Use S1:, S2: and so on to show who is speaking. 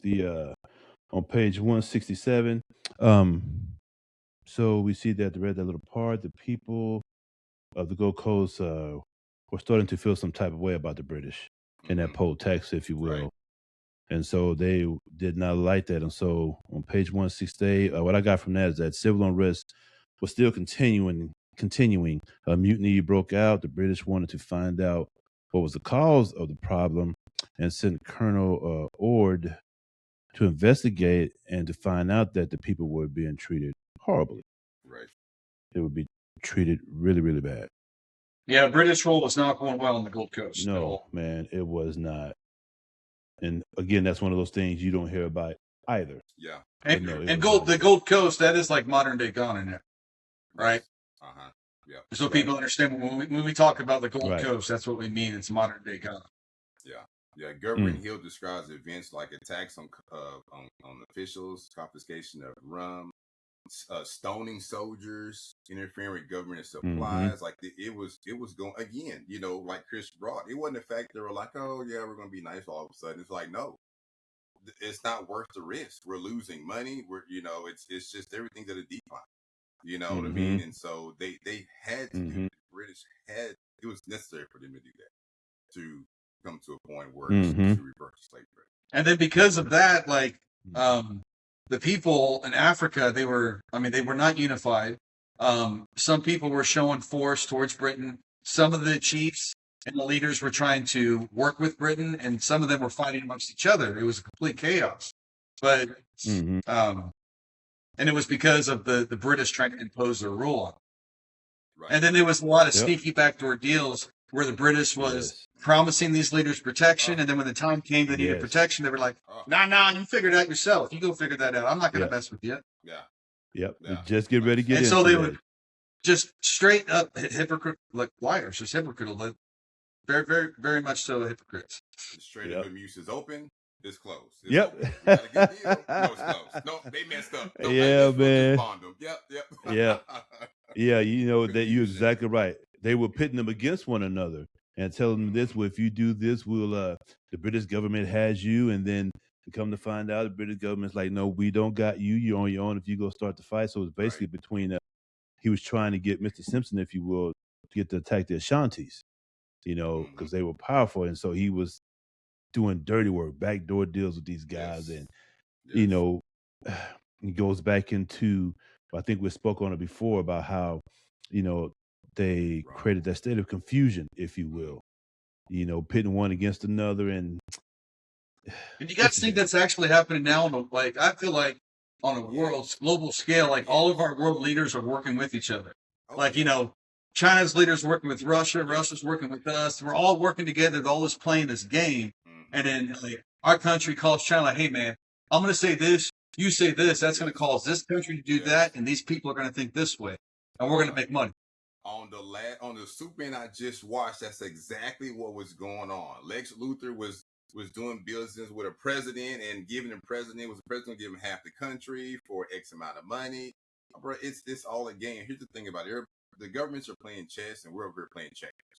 S1: the on page 167. Um, so we see that, read that little part. The people of the Gold Coast were starting to feel some type of way about the British in that
S2: Hmm.
S1: poll tax, if you
S2: Right.
S1: will. And so they did not like that. And so on page 168, what I got from that is that civil unrest was still continuing. A mutiny broke out. The British wanted to find out what was the cause of the problem and sent Colonel Ord to investigate and to find out that the people were being treated horribly.
S2: Right.
S1: They would be treated really, really bad.
S3: Yeah, British rule was not going well on the Gold Coast at
S1: No,
S3: all.
S1: man, it was not. And again, that's one of those things you don't hear about either.
S2: Yeah.
S1: But
S3: And
S1: no, it
S3: and
S1: was not
S3: the
S1: good.
S3: Gold Coast, that is like modern day Ghana now, right?
S2: Yes. Uh-huh. Yeah.
S3: So
S1: Right.
S3: people understand when we talk about the Gold
S1: Right.
S3: Coast, that's what we mean. It's modern day Ghana.
S2: Yeah. Yeah. Governor
S1: Mm.
S2: Hill describes events like attacks on officials, confiscation of rum, stoning soldiers, interfering with government
S1: Mhm.
S2: supplies. Like it was going again. Like Chris brought. It wasn't the fact they were like, oh yeah, we're going to be nice all of a sudden. It's like no, it's not worth the risk. We're losing money. It's just everything's at a decline. You know what I mean?
S1: Mhm.
S2: And so they had to do.
S1: Mhm.
S2: The British had. It was necessary for them to do that to come to a point where
S1: Mhm.
S2: to reverse slavery.
S3: And then because of that, like
S1: Mhm.
S3: the people in Africa, they were not unified. Some people were showing force towards Britain. Some of the chiefs and the leaders were trying to work with Britain, and some of them were fighting amongst each other. It was a complete chaos. But
S1: Mhm.
S3: um, and it was because of the British trying to impose their rule on them.
S2: Right.
S3: And then there was a lot of
S1: Yep.
S3: sneaky backdoor deals where the British was
S1: Yes.
S3: promising these leaders protection,
S2: Oh,
S3: and then when the time came they needed
S1: Yes.
S3: protection, they were like,
S2: oh,
S3: nah, you figure it out yourself. You go figure that out. I'm not going to
S1: Yep.
S3: mess with you.
S2: yeah,
S1: Yep. We
S2: yeah.
S1: just get ready to get
S3: And so
S1: into
S3: they would
S1: that.
S3: just straight up hypocrite, like liars, just hypocritical, like, very, very, very much so hypocrites.
S2: The Strait of
S1: Yep.
S2: Hormuz is open. It's closed. It's
S1: Yep.
S2: open. We got a good deal. No, it's closed. No, they messed up. No, I
S1: Yeah,
S2: guess we'll just
S1: man.
S2: bond them. Yep, yep.
S1: Yeah. Yeah, you know that you're
S2: Confusion.
S1: exactly right. They were pitting them against one another and telling them this,
S2: Mm-hmm.
S1: well, if you do this, the British government has you, and then to come to find out the British government's like, no, we don't got you. You're on your own if you go start the fight. So it's
S2: Right.
S1: basically between he was trying to get Mr. Simpson, if you will, to get to attack the Ashantis,
S2: Mm-hmm.
S1: because they were powerful. And so he was doing dirty work, backdoor deals with these guys.
S2: Yes.
S1: And, you
S2: Yes.
S1: know, he goes back into, I think we spoke on it before about how, you know, they
S2: Wrong.
S1: created that state of confusion, if you
S2: Mm-hmm.
S1: will, pitting one against another. And
S3: And you
S1: it's
S3: guys
S1: just,
S3: think that's actually happening now? Like, I feel like on a
S2: Yeah.
S3: global scale, like
S2: Yes.
S3: all of our world leaders are working with each other.
S2: Oh
S3: Like,
S2: yeah.
S3: China's leaders working with Russia,
S2: Yes.
S3: Russia's working with us. We're all working together, all this playing this game. And
S2: Mm-hmm.
S3: then like our country calls China like, hey man, I'm gonna say this, you say this, that's gonna
S2: Yes.
S3: cause this country to do
S2: Yes.
S3: that, and these people are gonna think this way. And we're gonna
S2: Uh,
S3: make money.
S2: on the Superman I just watched, that's exactly what was going on. Lex Luthor was doing business with a president and giving the president giving half the country for X amount of money. Bro, it's all a game. Here's the thing about it. The governments are playing chess and we're over here playing checkers.